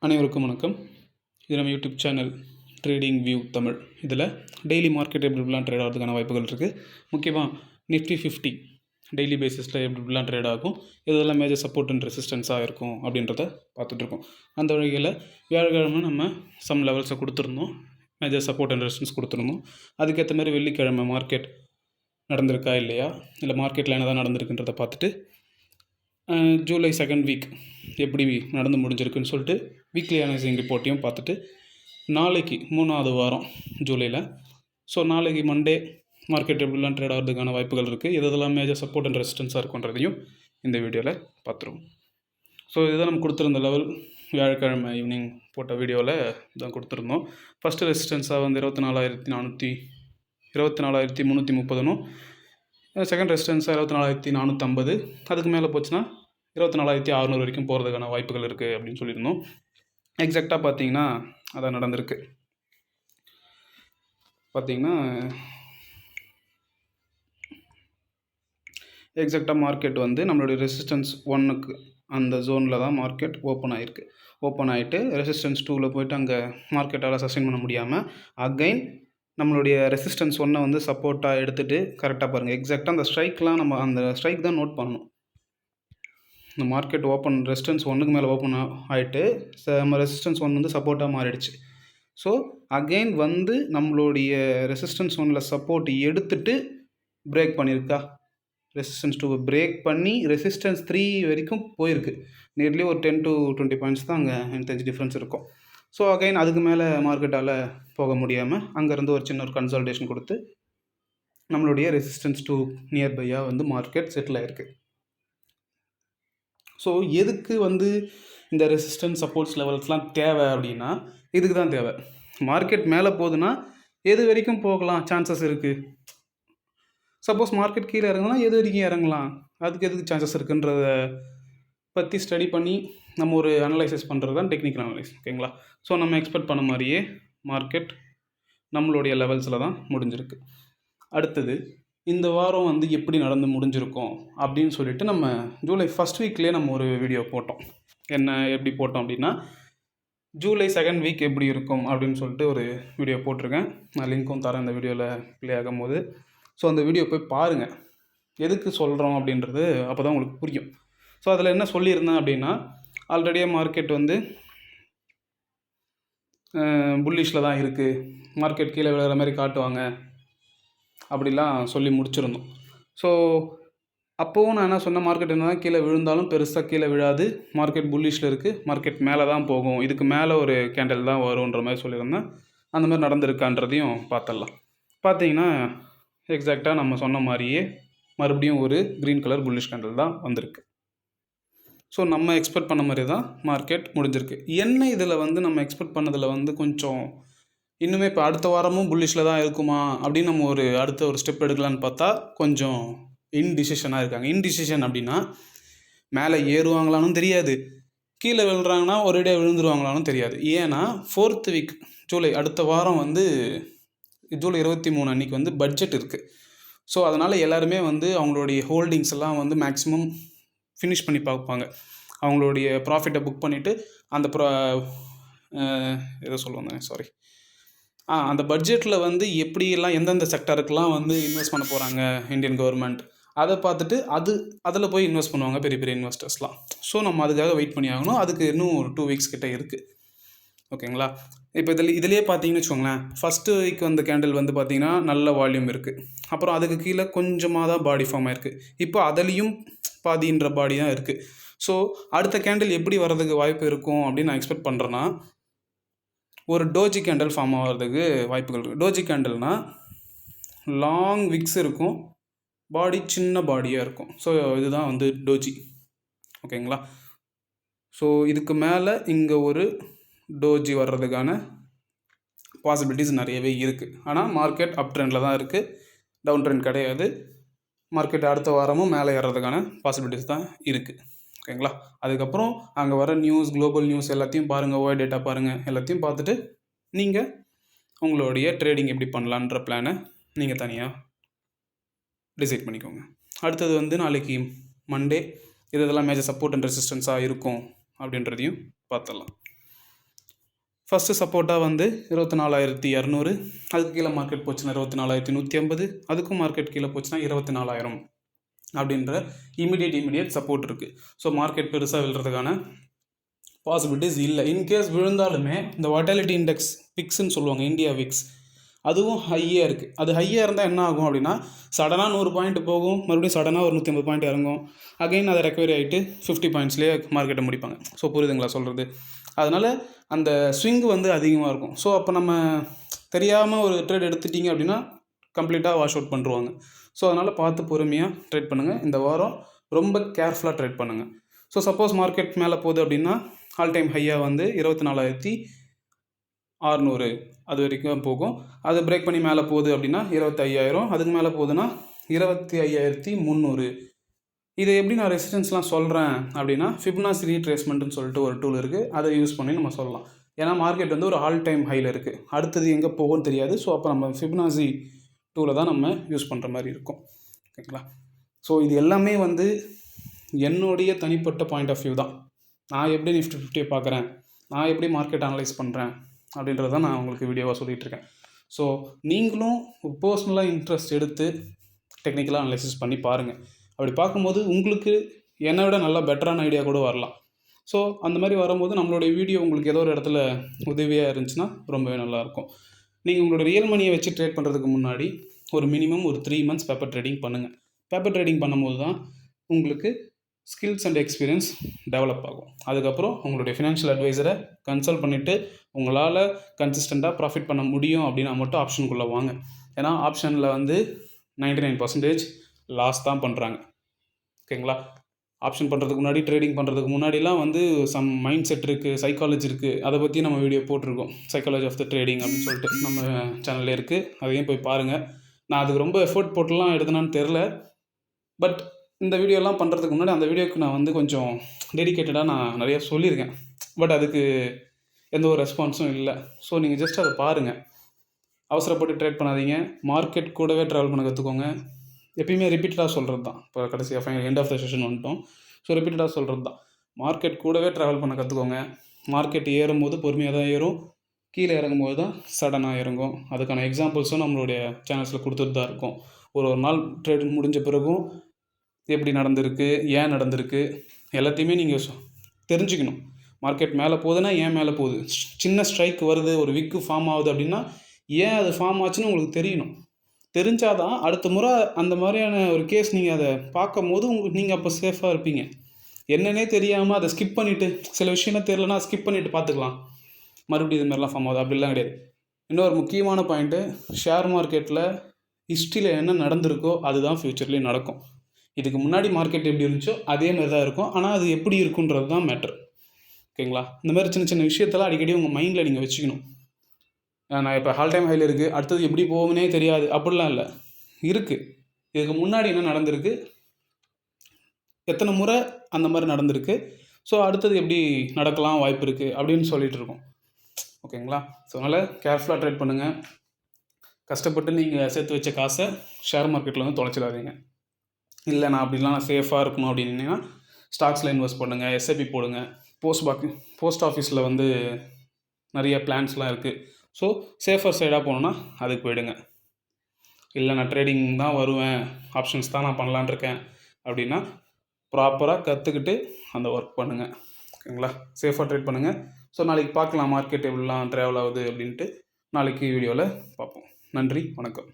அனைவருக்கும் வணக்கம். இது நம்ம YouTube channel trading view Tamil. இதில் டெய்லி மார்க்கெட் எப்படி இப்படிலாம் ட்ரேட் ஆகிறதுக்கான வாய்ப்புகள் இருக்குது. முக்கியமாக நிஃப்டி 50 டெய்லி பேசிஸில் எப்படி இப்படிலாம் ட்ரேட் ஆகும், இதெல்லாம் மேஜர் சப்போர்ட் அண்ட் ரெசிஸ்டன்ஸாக இருக்கும் அப்படின்றத பார்த்துட்ருக்கோம். அந்த வகையில் வியாழக்கிழமை நம்ம சம் லெவல்ஸை கொடுத்துருந்தோம், மேஜர் சப்போர்ட் அண்ட் ரெசிஸ்டன்ஸ் கொடுத்துருந்தோம். அதுக்கேற்ற மாதிரி வெள்ளிக்கிழமை மார்க்கெட் நடந்திருக்கா இல்லையா, இல்லை மார்க்கெட்டில் என்ன தான் நடந்திருக்குன்றதை பார்த்துட்டு ஜூலை 2nd வீக் எப்படி நடந்து முடிஞ்சிருக்குன்னு சொல்லிட்டு வீக்லி அனலைசிங் ரிப்போர்ட்டையும் பார்த்துட்டு நாளைக்கு 3வது வாரம் ஜூலையில், ஸோ நாளைக்கு மண்டே மார்க்கெட் எப்படிலாம் ட்ரேட் ஆகிறதுக்கான வாய்ப்புகள் இருக்குது, எதெல்லாம் மேஜர் சப்போர்ட் அண்ட் ரெசிஸ்டன்ஸாக இருக்குன்றதையும் இந்த வீடியோவில் பார்த்துருவோம். ஸோ இதுதான் நம்ம கொடுத்துருந்த லெவல். வியாழக்கிழமை ஈவினிங் போட்ட வீடியோவில் தான் கொடுத்துருந்தோம். ஃபஸ்ட்டு ரெசிஸ்டன்ஸாக வந்து 24,330னும், செகண்ட் ரெசிஸ்டன்ஸாக 24,450. அதுக்கு மேலே போச்சுன்னா 24,600 வரைக்கும் போகிறதுக்கான வாய்ப்புகள் இருக்குது அப்படின்னு சொல்லியிருந்தோம். எக்ஸாக்டாக பார்த்தீங்கன்னா அதான் நடந்திருக்கு. பார்த்தீங்கன்னா எக்ஸாக்டாக மார்க்கெட் வந்து நம்மளுடைய ரெசிஸ்டன்ஸ் 1க்கு அந்த ஜோனில் தான் மார்க்கெட் ஓப்பன் ஆகிருக்கு. ஓப்பன் ஆகிட்டு ரெசிஸ்டன்ஸ் 2ல் போய்ட்டு அங்கே மார்க்கெட்டால் சஸ்டெயின் பண்ண முடியாமல் அகைன் நம்மளுடைய ரெசிஸ்டன்ஸ் 1 வந்து சப்போர்ட்டாக எடுத்துகிட்டு கரெக்டாக பாருங்கள். எக்ஸாக்டாக அந்த ஸ்ட்ரைக்லாம் நம்ம அந்த ஸ்ட்ரைக் தான் நோட் பண்ணணும். இந்த மார்க்கெட் ஓப்பன் ரெசிஸ்டன்ஸ் 1க்கு மேலே ஓப்பன் ஆகிட்டு நம்ம ரெசிஸ்டன்ஸ் 1 வந்து சப்போர்ட்டாக மாறிடுச்சு. ஸோ அகெயின் வந்து நம்மளுடைய ரெசிஸ்டன்ஸ் 1ல் சப்போர்ட் எடுத்துகிட்டு பிரேக் பண்ணியிருக்கா, ரெசிஸ்டன்ஸ் 2 பிரேக் பண்ணி ரெசிஸ்டன்ஸ் 3 வரைக்கும் போயிருக்கு. நியர்லி ஒரு 10 to 20 பாயிண்ட்ஸ் தான் அங்கே எனக்கு தெரிஞ்சு டிஃப்ரென்ஸ் இருக்கும். ஸோ அகைன் அதுக்கு மேலே மார்க்கெட்டால் போக முடியாமல் அங்கேருந்து ஒரு சின்ன ஒரு கன்சல்டேஷன் கொடுத்து நம்மளுடைய ரெசிஸ்டன்ஸ் 2 நியர்பையாக வந்து மார்க்கெட் செட்டில் ஆகிருக்கு. ஸோ எதுக்கு வந்து இந்த ரெசிஸ்டன்ஸ் சப்போர்ட்ஸ் லெவல்ஸ்லாம் தேவை அப்படின்னா இதுக்கு தான் தேவை. மார்க்கெட் மேலே போகுதுன்னா எது வரைக்கும் போகலாம் சான்சஸ் இருக்குது. சப்போஸ் மார்க்கெட் கீழே இறங்கலாம், எது வரைக்கும் இறங்கலாம், அதுக்கு எதுக்கு சான்சஸ் இருக்குன்றத பற்றி ஸ்டடி பண்ணி நம்ம ஒரு அனலைசிஸ் பண்ணுறது தான் டெக்னிக்கல் அனலைஸ். ஓகேங்களா? ஸோ நம்ம எக்ஸ்பெக்ட் பண்ண மாதிரியே மார்க்கெட் நம்மளுடைய லெவல்ஸில் தான் முடிஞ்சிருக்கு. அடுத்தது இந்த வாரம் வந்து எப்படி நடந்து முடிஞ்சிருக்கோம் அப்படின்னு சொல்லிட்டு நம்ம ஜூலை 1st வீக்லேயே நம்ம ஒரு வீடியோ போட்டோம். என்ன எப்படி போட்டோம் அப்படின்னா, ஜூலை 2nd வீக் எப்படி இருக்கும் அப்படின்னு சொல்லிட்டு ஒரு வீடியோ போட்டிருக்கேன். நான் லிங்க்கும் தரேன் இந்த வீடியோவில் ப்ளே ஆகும்போது. ஸோ அந்த வீடியோ போய் பாருங்கள். எதுக்கு சொல்கிறோம் அப்படின்றது அப்போ தான் உங்களுக்கு புரியும். ஸோ அதில் என்ன சொல்லியிருந்தேன் அப்படின்னா, ஆல்ரெடியே மார்க்கெட் வந்து புல்லிஷில் தான் இருக்குது, மார்க்கெட் கீழே விழுகிற மாதிரி காட்டுவாங்க அப்படிலாம் சொல்லி முடிச்சிருந்தோம். ஸோ அப்போவும் நான் என்ன சொன்னேன், மார்க்கெட் என்ன தான் கீழே விழுந்தாலும் பெருசாக கீழே விழாது, மார்க்கெட் புல்லிஷில் இருக்குது, மார்க்கெட் மேலே தான் போகும், இதுக்கு மேலே ஒரு கேண்டில் தான் வரும்ன்ற மாதிரி சொல்லியிருந்தேன். அந்த மாதிரி நடந்திருக்கான்றதையும் பார்த்துடலாம். பார்த்தீங்கன்னா எக்ஸாக்டாக நம்ம சொன்ன மாதிரியே மறுபடியும் ஒரு க்ரீன் கலர் புல்லிஷ் கேண்டில் தான் வந்திருக்கு. ஸோ நம்ம எக்ஸ்பெக்ட் பண்ண மாதிரி தான் மார்க்கெட் முடிஞ்சிருக்கு. என்ன இதில் வந்து நம்ம எக்ஸ்பெக்ட் பண்ணதில் வந்து கொஞ்சம் இன்னுமே இப்போ அடுத்த வாரமும் புல்லிஷில் தான் இருக்குமா அப்படின்னு நம்ம அடுத்த ஒரு ஸ்டெப் எடுக்கலான்னு பார்த்தா கொஞ்சம் இன்டிசிஷனாக இருக்காங்க. இன்டிசிஷன் அப்படின்னா மேலே ஏறுவாங்களானும் தெரியாது, கீழே விழுறாங்கன்னா ஒரேடியாக விழுந்துருவாங்களானும் தெரியாது. ஏன்னா 4th வீக் ஜூலை அடுத்த வாரம் வந்து ஜூலை 23 அன்றைக்கி வந்து பட்ஜெட் இருக்குது. ஸோ அதனால் எல்லாருமே வந்து அவங்களுடைய ஹோல்டிங்ஸ் எல்லாம் வந்து மேக்ஸிமம் ஃபினிஷ் பண்ணி பார்ப்பாங்க. அவங்களுடைய ப்ராஃபிட்டை புக் பண்ணிவிட்டு அந்த அந்த பட்ஜெட்டில் வந்து எப்படியெல்லாம் எந்தெந்த செக்டருக்கெலாம் வந்து இன்வெஸ்ட் பண்ண போகிறாங்க இந்தியன் கவர்மெண்ட், அதை பார்த்துட்டு அதில் போய் இன்வெஸ்ட் பண்ணுவாங்க பெரிய பெரிய இன்வெஸ்டர்ஸ்லாம். ஸோ நம்ம அதுக்காக வெயிட் பண்ணி ஆகணும். அதுக்கு இன்னும் ஒரு 2 வீக்ஸ் கிட்டே இருக்குது. ஓகேங்களா? இப்போ இதிலே பார்த்தீங்கன்னு வச்சுக்கோங்களேன், ஃபஸ்ட்டு வீக் வந்த கேண்டில் வந்து பார்த்திங்கன்னா நல்ல வால்யூம் இருக்குது. அப்புறம் அதுக்கு கீழே கொஞ்சமாக தான் பாடி ஃபார்ம் ஆயிருக்கு. இப்போ அதுலேயும் பாதின்ற பாடி தான் இருக்குது. ஸோ அடுத்த கேண்டில் எப்படி வர்றதுக்கு வாய்ப்பு இருக்கும் அப்படின்னு நான் எக்ஸ்பெக்ட் பண்ணுறேன்னா, ஒரு டோஜி கேண்டில் ஃபார்ம் ஆகிறதுக்கு வாய்ப்புகள் இருக்குது. டோஜி கேண்டில்னால் லாங் விக்ஸ் இருக்கும், பாடி சின்ன பாடியாக இருக்கும். ஸோ இதுதான் வந்து டோஜி. ஓகேங்களா? ஸோ இதுக்கு மேலே இங்கே ஒரு டோஜி வர்றதுக்கான பாசிபிலிட்டிஸ் நிறையவே இருக்குது. ஆனால் மார்க்கெட் அப் ட்ரெண்டில் தான் இருக்குது, டவுன் ட்ரெண்ட் கிடையாது. மார்க்கெட் அடுத்த வாரமும் மேலே ஏறுறதுக்கான பாசிபிலிட்டிஸ் தான் இருக்குது. ஓகேங்களா? அதுக்கப்புறம் அங்கே வர நியூஸ், குளோபல் நியூஸ் எல்லாத்தையும் பாருங்கள், ஓய் டேட்டா பாருங்கள், எல்லாத்தையும் பார்த்துட்டு நீங்கள் உங்களுடைய ட்ரேடிங் எப்படி பண்ணலான்ற பிளானை நீங்கள் தனியாக டிசைட் பண்ணிக்கோங்க. அடுத்தது வந்து நாளைக்கு மண்டே இதெல்லாம் மேஜர் சப்போர்ட் அண்ட் ரெசிஸ்டன்ஸாக இருக்கும் அப்படின்றதையும் பார்த்துடலாம். ஃபஸ்ட்டு சப்போர்ட்டாக வந்து 24,200, அதுக்கு கீழே மார்க்கெட் போச்சுன்னா 24,150, அதுக்கும் மார்க்கெட் கீழே போச்சுன்னா 24,000 அப்படின்ற இமீடியட் சப்போர்ட் இருக்குது. ஸோ மார்க்கெட் பெருசாக விழுறதுக்கான பாசிபிலிட்டிஸ் இல்லை. இன்கேஸ் விழுந்தாலுமே இந்த வாட்டாலிட்டி இண்டெக்ஸ் விக்ஸ்ன்னு சொல்லுவாங்க, இந்தியா விக்ஸ், அதுவும் ஹையாக இருக்குது. அது ஹையாக இருந்தால் என்ன ஆகும் அப்படின்னா சடனாக 100 பாயிண்ட் போகும், மறுபடியும் சடனாக ஒரு 150 பாயிண்ட் இறங்கும், அகைன் அதை ரெக்கவரி ஆகிட்டு 50 பாயிண்ட்ஸ்லேயே மார்க்கெட்டை முடிப்பாங்க. ஸோ புரியுதுங்களா சொல்கிறது? அதனால் அந்த ஸ்விங் வந்து அதிகமாக இருக்கும். ஸோ அப்போ நம்ம தெரியாமல் ஒரு ட்ரேட் எடுத்துட்டிங்க அப்படின்னா கம்ப்ளீட்டாக வாஷ் அவுட் பண்ணுருவாங்க. ஸோ அதனால் பார்த்து பொறுமையாக ட்ரேட் பண்ணுங்கள். இந்த வாரம் ரொம்ப கேர்ஃபுல்லாக ட்ரேட் பண்ணுங்கள். ஸோ சப்போஸ் மார்க்கெட் மேலே போகுது அப்படின்னா ஆல் டைம் ஹையாக வந்து 24,600 அது வரைக்கும் போகும். அது பிரேக் பண்ணி மேலே போகுது அப்படின்னா 25,000, அதுக்கு மேலே போகுதுன்னா 25,300. இதை எப்படி நான் ரெசிஸ்டன்ஸ்லாம் சொல்கிறேன் அப்படின்னா ஃபிபனாசி ரீட்ரேஸ்மெண்ட்னு சொல்லிட்டு ஒரு டூல் இருக்குது, அதை யூஸ் பண்ணி நம்ம சொல்லலாம். ஏன்னா மார்க்கெட் வந்து ஒரு ஆல் டைம் ஹையில் இருக்குது, அடுத்தது எங்கே போகும்னு தெரியாது. ஸோ அப்போ நம்ம ஃபிபனாசி டூலை தான் நம்ம யூஸ் பண்ணுற மாதிரி இருக்கும். ஓகேங்களா? ஸோ இது எல்லாமே வந்து என்னுடைய தனிப்பட்ட பாயிண்ட் ஆஃப் வியூ தான். நான் எப்படி நிஃப்டி 50 பார்க்குறேன், நான் எப்படி மார்க்கெட் அனலைஸ் பண்ணுறேன் அப்படின்றத நான் உங்களுக்கு வீடியோவாக சொல்லிகிட்ருக்கேன். ஸோ நீங்களும் பர்சனலாக இன்ட்ரெஸ்ட் எடுத்து டெக்னிக்கலாக அனலைசிஸ் பண்ணி பாருங்கள். அப்படி பார்க்கும்போது உங்களுக்கு என்னை விட நல்லா பெட்டரான ஐடியா கூட வரலாம். ஸோ அந்த மாதிரி வரும்போது நம்மளுடைய வீடியோ உங்களுக்கு ஏதோ ஒரு இடத்துல உதவியாக இருந்துச்சுன்னா ரொம்பவே நல்லாயிருக்கும். நீங்கள் உங்களோட ரியல் மணியை வச்சு ட்ரேட் பண்ணுறதுக்கு முன்னாடி ஒரு மினிமம் ஒரு 3 months பேப்பர் ட்ரேடிங் பண்ணுங்கள். பேப்பர் ட்ரேடிங் பண்ணும்போது தான் உங்களுக்கு ஸ்கில்ஸ் அண்ட் எக்ஸ்பீரியன்ஸ் டெவலப் ஆகும். அதுக்கப்புறம் உங்களுடைய ஃபினான்ஷியல் அட்வைசரை கன்சல்ட் பண்ணிவிட்டு உங்களால் கன்சிஸ்டண்ட்டாக ப்ராஃபிட் பண்ண முடியும் அப்படின்னா மட்டும் ஆப்ஷனுக்குள்ளே வாங்க. ஏன்னா ஆப்ஷனில் வந்து 99% லாஸ் தான் பண்ணுறாங்க. ஓகேங்களா? ஆப்ஷன் பண்ணுறதுக்கு முன்னாடி, ட்ரேடிங் பண்ணுறதுக்கு முன்னாடிலாம் வந்து சம் மைண்ட் செட் இருக்குது, சைக்காலஜி இருக்குது, அதை பற்றி நம்ம வீடியோ போட்டிருக்கோம். சைக்காலஜி ஆஃப் த ட்ரேடிங் அப்படின்னு சொல்லிட்டு நம்ம சேனலில் இருக்குது, அதையும் போய் பாருங்கள். நான் அதுக்கு ரொம்ப எஃபோர்ட் போட்டுலாம் எடுத்தனான்னு தெரில, பட் இந்த வீடியோலாம் பண்ணுறதுக்கு முன்னாடி அந்த வீடியோக்கு நான் வந்து கொஞ்சம் டெடிக்கேட்டடாக நான் நிறையா சொல்லியிருக்கேன். பட் அதுக்கு எந்த ஒரு ரெஸ்பான்ஸும் இல்லை. ஸோ நீங்கள் ஜஸ்ட் அதை பாருங்கள், அவசரப்பட்டு ட்ரேட் பண்ணாதீங்க, மார்க்கெட் கூடவே ட்ராவல் பண்ண கற்றுக்கோங்க. எப்பயுமே ரிப்பீட்டடாக சொல்கிறது தான். இப்போ கடைசியாக final end of the session வந்துட்டோம். ஸோ ரிப்பீட்டடாக சொல்கிறது தான், மார்க்கெட் கூடவே ட்ராவல் பண்ண கற்றுக்கோங்க. மார்க்கெட் ஏறும்போது பொறுமையாக தான் ஏறும், கீழே இறங்கும்போது தான் சடனாக இறங்கும். அதுக்கான எக்ஸாம்பிள்ஸும் நம்மளுடைய சேனல்ஸில் கொடுத்துட்டு தான் இருக்கும். ஒரு நாள் ட்ரேட் முடிஞ்ச பிறகும் எப்படி நடந்திருக்கு, ஏன் நடந்திருக்கு, எல்லாத்தையுமே நீங்கள் தெரிஞ்சுக்கணும். மார்க்கெட் மேலே போகுதுன்னா ஏன் மேலே போகுது, சின்ன ஸ்ட்ரைக் வருது, ஒரு விக்கு ஃபார்ம் ஆகுது அப்படின்னா ஏன் அது ஃபார்ம் ஆச்சுன்னு உங்களுக்கு தெரியணும். தெரிஞ்சால் தான் அடுத்த முறை அந்த மாதிரியான ஒரு கேஸ் நீங்கள் அதை பார்க்கும் போது நீங்கள் அப்போ சேஃபாக இருப்பீங்க. என்னன்னே தெரியாமல் அதை ஸ்கிப் பண்ணிவிட்டு, சில விஷயம்லாம் தெரியலனா ஸ்கிப் பண்ணிவிட்டு பார்த்துக்கலாம், மறுபடியும் இது மாதிரிலாம் ஃபார்ம் ஆகுது அப்படிலாம் கிடையாது. இன்னொரு முக்கியமான பாயிண்ட்டு, ஷேர் மார்க்கெட்டில் ஹிஸ்ட்ரியில் என்ன நடந்திருக்கோ அதுதான் ஃப்யூச்சர்லேயும் நடக்கும். இதுக்கு முன்னாடி மார்க்கெட் எப்படி இருந்துச்சோ அதே மாதிரி தான் இருக்கும், ஆனால் அது எப்படி இருக்குன்றது தான் மேட்ரு. ஓகேங்களா? இந்த மாதிரி சின்ன சின்ன விஷயத்தெல்லாம் அடிக்கடி உங்கள் மைண்டில் நீங்கள் வச்சுக்கணும். நான் இப்போ ஆல் டைம் ஹையில் இருக்குது, அடுத்தது எப்படி போகும்னே தெரியாது அப்படிலாம் இல்லை, இருக்குது. இதுக்கு முன்னாடி என்ன நடந்திருக்கு, எத்தனை முறை அந்த மாதிரி நடந்திருக்கு, ஸோ அடுத்தது எப்படி நடக்கலாம் வாய்ப்பு இருக்குது அப்படின்னு சொல்லிகிட்டு இருக்கோம். ஓகேங்களா? ஸோ அதனால் கேர்ஃபுல்லாக ட்ரேட் பண்ணுங்கள். கஷ்டப்பட்டு நீங்கள் சேர்த்து வச்ச காசை ஷேர் மார்க்கெட்டில் வந்து தொலைச்சிடாதீங்க. இல்லை நான் அப்படிலாம் நான் சேஃபாக இருக்கணும் அப்படின்னா ஸ்டாக்ஸில் இன்வெஸ்ட் பண்ணுங்கள், எஸ்ஐபி போடுங்க, போஸ்ட் ஆஃபீஸில் வந்து நிறைய பிளான்ஸ்லாம் இருக்குது. ஸோ சேஃபர் சைடாக போகணுன்னா அதுக்கு போயிடுங்க. இல்லை நான் ட்ரேடிங் தான் வருவேன், ஆப்ஷன்ஸ் தான் நான் பண்ணலான் இருக்கேன் அப்படின்னா ப்ராப்பராக கற்றுக்கிட்டு அந்த ஒர்க் பண்ணுங்கள். ஓகேங்களா? சேஃபாக ட்ரேட் பண்ணுங்கள். ஸோ நாளைக்கு பார்க்கலாம் மார்க்கெட் எப்படிலாம் ட்ராவல் ஆகுது அப்படின்ட்டு. நாளைக்கு வீடியோவில் பார்ப்போம். நன்றி, வணக்கம்.